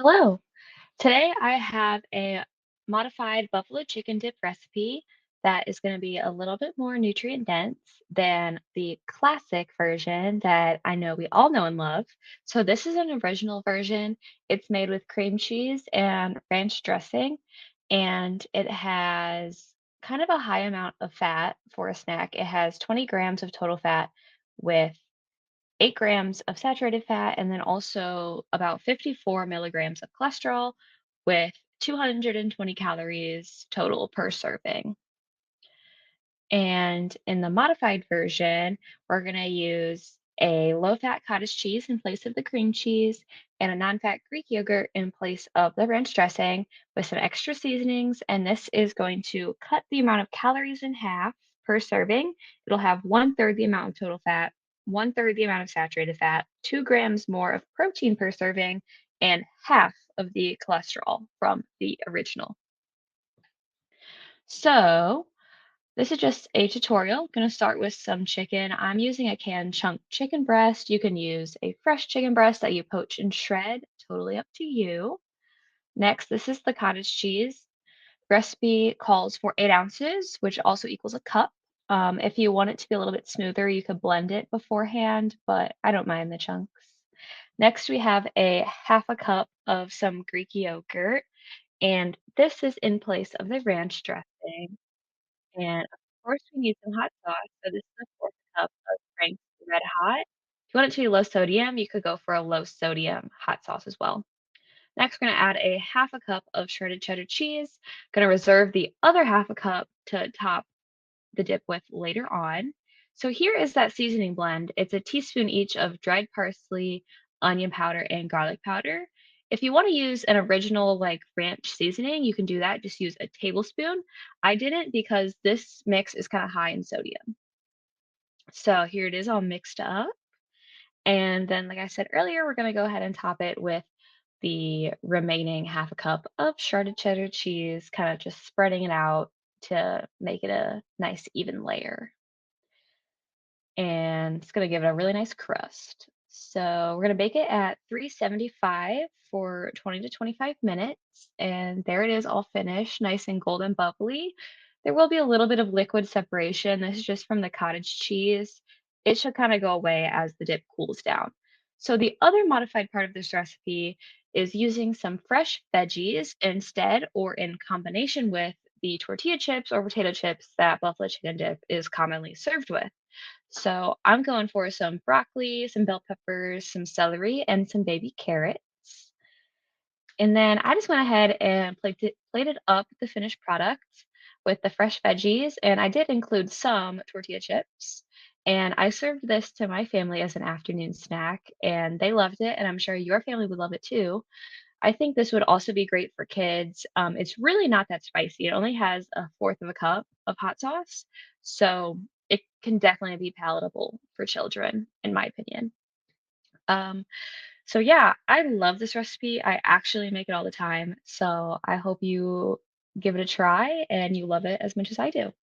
Hello. Today I have a modified buffalo chicken dip recipe that is going to be a little bit more nutrient dense than the classic version that I know we all know and love. So this is an original version. It's made with cream cheese and ranch dressing, and it has kind of a high amount of fat for a snack. It has 20 grams of total fat with 8 grams of saturated fat, and then also about 54 milligrams of cholesterol with 220 calories total per serving. And in the modified version, we're going to use a low fat cottage cheese in place of the cream cheese and a non fat Greek yogurt in place of the ranch dressing with some extra seasonings. And this is going to cut the amount of calories in half per serving. It'll have one third the amount of total fat, one third the amount of saturated fat, 2 grams more of protein per serving, and half of the cholesterol from the original. So, this is just a tutorial. Going to start with some chicken. I'm using a canned chunk chicken breast. You can use a fresh chicken breast that you poach and shred. Totally up to you. Next, this is the cottage cheese. Recipe calls for 8 ounces, which also equals a cup. If you want it to be a little bit smoother, you could blend it beforehand, but I don't mind the chunks. Next, we have a half a cup of some Greek yogurt, and this is in place of the ranch dressing. And of course, we need some hot sauce. So this is a fourth cup of Frank's Red Hot. If you want it to be low sodium, you could go for a low sodium hot sauce as well. Next, we're going to add a half a cup of shredded cheddar cheese. Going to reserve the other half a cup to top the dip with later on. So here is that seasoning blend. It's a teaspoon each of dried parsley, onion powder, and garlic powder. If you want to use an original like ranch seasoning, you can do that. Just use a tablespoon. I didn't because this mix is kind of high in sodium. So here it is all mixed up. And then, like I said earlier, we're going to go ahead and top it with the remaining half a cup of shredded cheddar cheese, kind of just spreading it out to make it a nice even layer. And it's gonna give it a really nice crust. So we're gonna bake it at 375 for 20 to 25 minutes. And there it is, all finished, nice and golden bubbly. There will be a little bit of liquid separation. This is just from the cottage cheese. It should kind of go away as the dip cools down. So the other modified part of this recipe is using some fresh veggies instead or in combination with the tortilla chips or potato chips that buffalo chicken dip is commonly served with. So I'm going for some broccoli, some bell peppers, some celery, and some baby carrots. And then I just went ahead and plated up the finished product with the fresh veggies, and I did include some tortilla chips. And I served this to my family as an afternoon snack, and they loved it, and I'm sure your family would love it too. I think this would also be great for kids. It's really not that spicy. It only has a fourth of a cup of hot sauce, so it can definitely be palatable for children, in my opinion. Um, so yeah, I love this recipe. I actually make it all the time, so I hope you give it a try and you love it as much as I do.